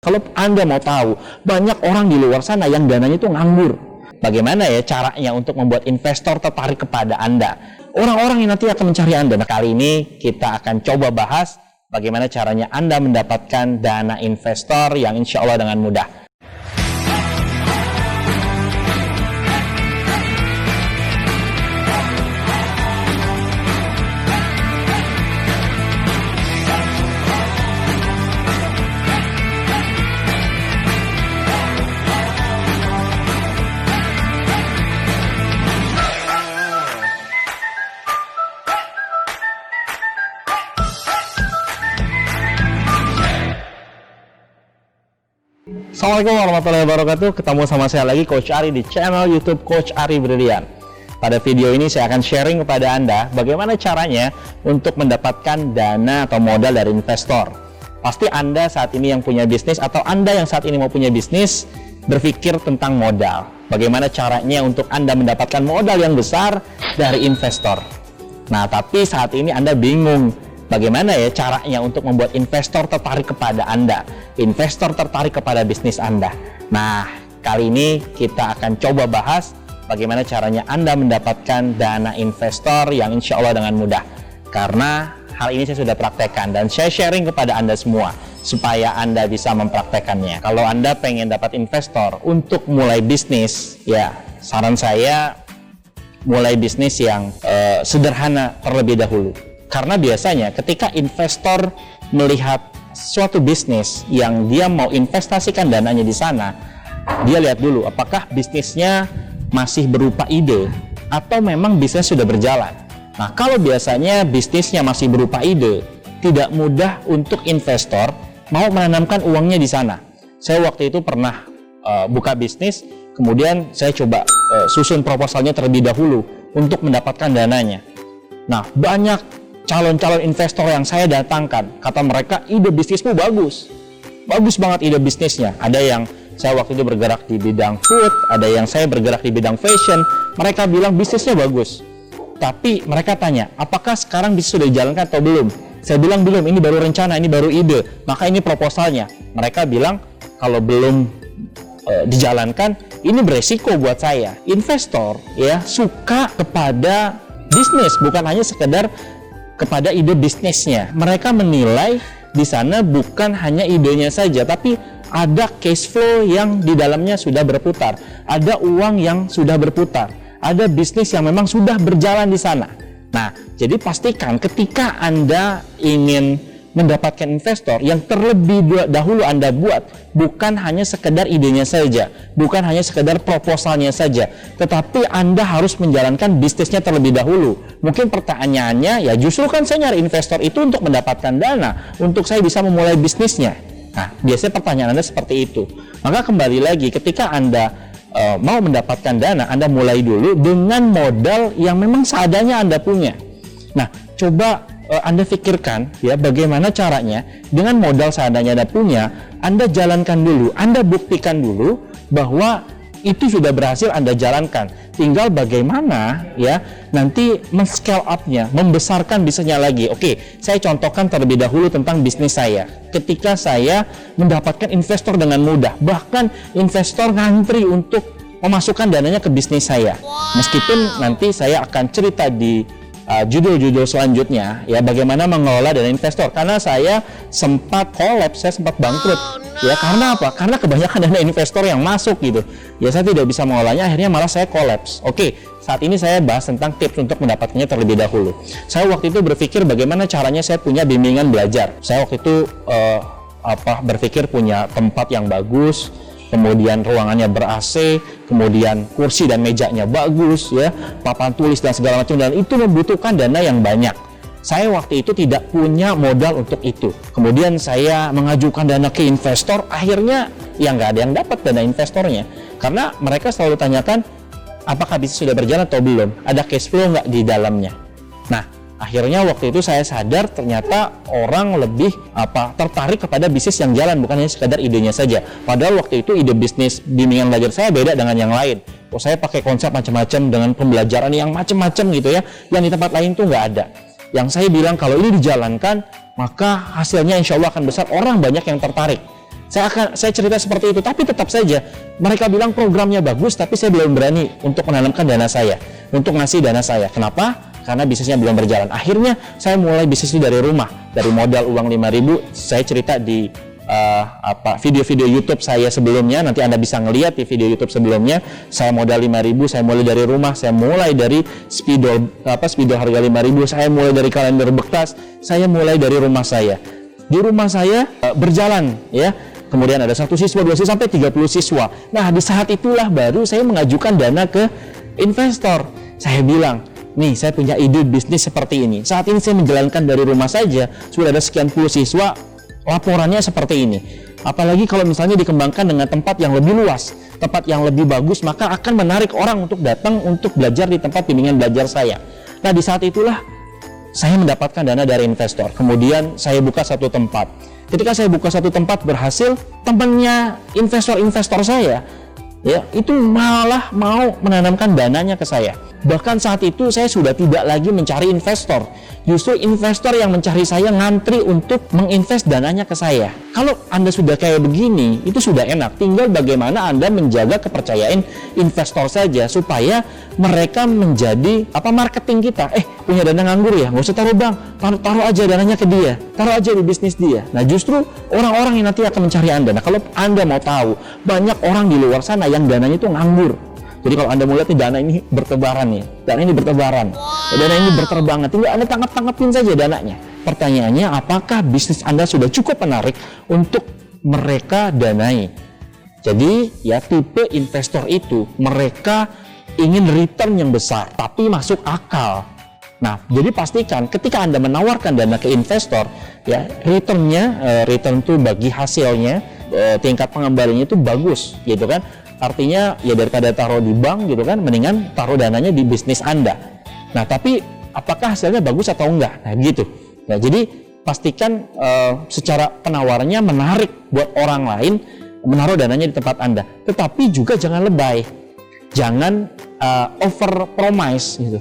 Kalau Anda mau tahu, banyak orang di luar sana yang dananya itu nganggur. Bagaimana ya caranya untuk membuat investor tertarik kepada Anda? Orang-orang yang nanti akan mencari Anda. Nah, kali ini kita akan coba bahas bagaimana caranya Anda mendapatkan dana investor yang insya Allah dengan mudah. Assalamualaikum warahmatullahi wabarakatuh. Ketemu sama saya lagi, Coach Ari, di channel YouTube Coach Ari Brilian. Pada video ini saya akan sharing kepada Anda bagaimana caranya untuk mendapatkan dana atau modal dari investor. Pasti Anda saat ini yang punya bisnis atau Anda yang saat ini mau punya bisnis berpikir tentang modal. Bagaimana caranya untuk Anda mendapatkan modal yang besar dari investor. Nah, tapi saat ini Anda bingung bagaimana ya caranya untuk membuat investor tertarik kepada Anda, investor tertarik kepada bisnis Anda. Nah, kali ini kita akan coba bahas bagaimana caranya Anda mendapatkan dana investor yang insya Allah dengan mudah. Karena hal ini saya sudah praktekkan dan saya sharing kepada Anda semua supaya Anda bisa mempraktekannya. Kalau Anda pengen dapat investor untuk mulai bisnis, ya saran saya mulai bisnis yang sederhana terlebih dahulu. Karena biasanya ketika investor melihat suatu bisnis yang dia mau investasikan dananya di sana, dia lihat dulu apakah bisnisnya masih berupa ide atau memang bisnis sudah berjalan. Nah, kalau biasanya bisnisnya masih berupa ide, tidak mudah untuk investor mau menanamkan uangnya di sana. Saya waktu itu pernah buka bisnis, kemudian saya coba susun proposalnya terlebih dahulu untuk mendapatkan dananya. Nah, banyak calon-calon investor yang saya datangkan, kata mereka, ide bisnismu bagus banget ide bisnisnya. Ada yang saya waktu itu bergerak di bidang food, ada yang saya bergerak di bidang fashion. Mereka bilang bisnisnya bagus, tapi mereka tanya, apakah sekarang bisnis sudah dijalankan atau belum? Saya bilang belum, ini baru rencana, ini baru ide, maka ini proposalnya. Mereka bilang kalau belum dijalankan, ini beresiko buat saya. Investor ya suka kepada bisnis, bukan hanya sekedar kepada ide bisnisnya. Mereka menilai di sana bukan hanya idenya saja, tapi ada cash flow yang di dalamnya sudah berputar, ada uang yang sudah berputar, ada bisnis yang memang sudah berjalan di sana. Nah, jadi pastikan ketika Anda ingin mendapatkan investor, yang terlebih dahulu Anda buat bukan hanya sekedar idenya saja, bukan hanya sekedar proposalnya saja, tetapi Anda harus menjalankan bisnisnya terlebih dahulu. Mungkin pertanyaannya, ya justru kan saya nyari investor itu untuk mendapatkan dana, untuk saya bisa memulai bisnisnya. Nah, biasanya pertanyaan Anda seperti itu. Maka kembali lagi, ketika Anda mau mendapatkan dana, Anda mulai dulu dengan modal yang memang seadanya Anda punya. Nah, coba Anda pikirkan ya bagaimana caranya dengan modal seadanya Anda punya, Anda jalankan dulu, Anda buktikan dulu bahwa itu sudah berhasil Anda jalankan. Tinggal bagaimana ya nanti men-scale up-nya, membesarkan bisnisnya lagi. Oke, saya contohkan terlebih dahulu tentang bisnis saya. Ketika saya mendapatkan investor dengan mudah, bahkan investor ngantri untuk memasukkan dananya ke bisnis saya. Meskipun nanti saya akan cerita di judul-judul selanjutnya ya bagaimana mengelola dana investor, karena saya sempat kolaps, saya sempat bangkrut. Ya karena apa? Karena kebanyakan dana investor yang masuk gitu. Ya saya tidak bisa mengolahnya, akhirnya malah saya kolaps. Oke, saat ini saya bahas tentang tips untuk mendapatkannya terlebih dahulu. Saya waktu itu berpikir bagaimana caranya saya punya bimbingan belajar. Saya waktu itu berpikir punya tempat yang bagus, kemudian ruangannya ber-AC, kemudian kursi dan mejanya bagus ya, papan tulis dan segala macam, dan itu membutuhkan dana yang banyak. Saya waktu itu tidak punya modal untuk itu. Kemudian saya mengajukan dana ke investor, akhirnya ya nggak ada yang dapat dana investornya. Karena mereka selalu tanyakan, apakah bisnis sudah berjalan atau belum? Ada cash flow nggak di dalamnya? Nah, akhirnya waktu itu saya sadar ternyata orang lebih tertarik kepada bisnis yang jalan, bukan hanya sekedar idenya saja. Padahal waktu itu ide bisnis bimbingan belajar saya beda dengan yang lain. Saya pakai konsep macam-macam dengan pembelajaran yang macam-macam gitu ya, yang di tempat lain tuh nggak ada. Yang saya bilang kalau ini dijalankan, maka hasilnya insya Allah akan besar, orang banyak yang tertarik. Saya cerita seperti itu, tapi tetap saja mereka bilang programnya bagus, tapi saya belum berani untuk menanamkan dana saya, untuk ngasih dana saya. Kenapa? Karena bisnisnya belum berjalan. Akhirnya saya mulai bisnis dari rumah, dari modal uang 5.000. Saya cerita di video-video YouTube saya sebelumnya, nanti Anda bisa ngelihat di video YouTube sebelumnya. Saya modal 5.000, saya mulai dari rumah, saya mulai dari spidol harga 5.000, saya mulai dari kalender bekas, saya mulai dari rumah saya. Di rumah saya berjalan ya. Kemudian ada 1 siswa, 2 siswa, sampai 30 siswa. Nah, di saat itulah baru saya mengajukan dana ke investor. Saya bilang, nih saya punya ide bisnis seperti ini. Saat ini saya menjalankan dari rumah saja, sudah ada sekian puluh siswa, laporannya seperti ini. Apalagi kalau misalnya dikembangkan dengan tempat yang lebih luas, tempat yang lebih bagus, maka akan menarik orang untuk datang untuk belajar di tempat bimbingan belajar saya. Nah, di saat itulah saya mendapatkan dana dari investor. Kemudian saya buka satu tempat. Ketika saya buka satu tempat berhasil, temannya investor saya ya itu malah mau menanamkan dananya ke saya. Bahkan saat itu saya sudah tidak lagi mencari investor, justru investor yang mencari saya, ngantri untuk menginvest dananya ke saya. Kalau Anda sudah kayak begini, itu sudah enak. Tinggal bagaimana Anda menjaga kepercayaan investor saja, supaya mereka menjadi marketing kita. Punya dana nganggur ya, nggak usah taruh bank, taruh aja dananya ke dia, taruh aja di bisnis dia. Nah, justru orang-orang yang nanti akan mencari Anda. Nah, kalau Anda mau tahu, banyak orang di luar sana yang dananya itu nganggur. Jadi kalau Anda melihat nih, dana ini bertebaran nih, dana ini bertebaran, dana ini berterbangan, tinggal Anda tangkap-tangkapin saja dananya. Pertanyaannya, apakah bisnis Anda sudah cukup menarik untuk mereka danai? Jadi ya, tipe investor itu mereka ingin return yang besar, tapi masuk akal. Nah, jadi pastikan ketika Anda menawarkan dana ke investor, ya return itu bagi hasilnya, tingkat pengembaliannya itu bagus, gitu kan? Artinya ya daripada taruh di bank gitu kan, mendingan taruh dananya di bisnis Anda. Nah, tapi apakah hasilnya bagus atau enggak? Nah, gitu. Nah, jadi pastikan secara penawarannya menarik buat orang lain menaruh dananya di tempat Anda. Tetapi juga jangan lebay. Jangan over promise gitu.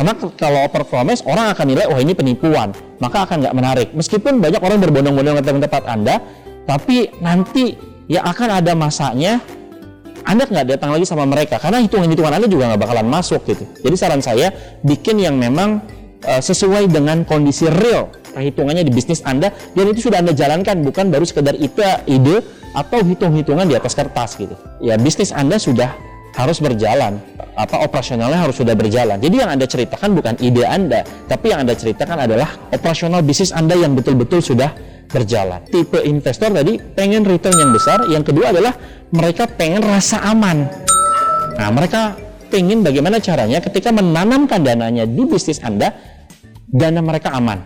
Karena kalau over promise, orang akan nilai, wah ini penipuan, maka akan nggak menarik. Meskipun banyak orang berbondong-bondong ke tempat Anda, tapi nanti ya akan ada masanya Anda nggak datang lagi sama mereka, karena hitungan-hitungan Anda juga nggak bakalan masuk gitu. Jadi saran saya, bikin yang memang sesuai dengan kondisi real perhitungannya di bisnis Anda, dan itu sudah Anda jalankan, bukan baru sekedar ide atau hitung-hitungan di atas kertas gitu. Ya, bisnis Anda sudah harus berjalan, operasionalnya harus sudah berjalan. Jadi yang Anda ceritakan bukan ide Anda, tapi yang Anda ceritakan adalah operasional bisnis Anda yang betul-betul sudah berjalan. Tipe investor tadi pengen return yang besar, yang kedua adalah mereka pengen rasa aman. Nah, mereka pengen bagaimana caranya ketika menanamkan dananya di bisnis Anda, dana mereka aman.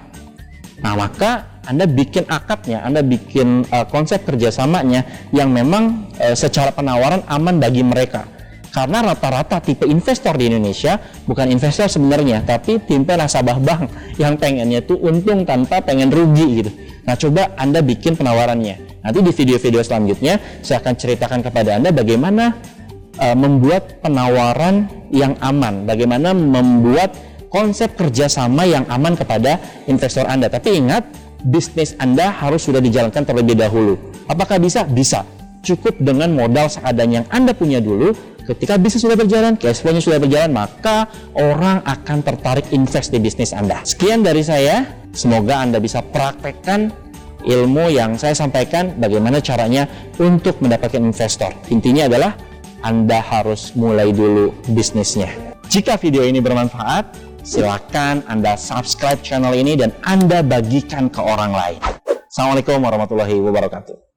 Nah, maka Anda bikin akadnya, Anda bikin konsep kerjasamanya yang memang secara penawaran aman bagi mereka. Karena rata-rata tipe investor di Indonesia bukan investor sebenarnya, tapi tipe nasabah bank yang pengennya tuh untung tanpa pengen rugi gitu. Nah, coba Anda bikin penawarannya. Nanti di video-video selanjutnya saya akan ceritakan kepada Anda bagaimana membuat penawaran yang aman, bagaimana membuat konsep kerjasama yang aman kepada investor Anda. Tapi ingat, bisnis Anda harus sudah dijalankan terlebih dahulu. Apakah bisa? Bisa. Cukup dengan modal seadanya yang Anda punya dulu. Ketika bisnis sudah berjalan, cash flow-nya sudah berjalan, maka orang akan tertarik invest di bisnis Anda. Sekian dari saya. Semoga Anda bisa praktekkan ilmu yang saya sampaikan, bagaimana caranya untuk mendapatkan investor. Intinya adalah Anda harus mulai dulu bisnisnya. Jika video ini bermanfaat, silakan Anda subscribe channel ini dan Anda bagikan ke orang lain. Assalamualaikum warahmatullahi wabarakatuh.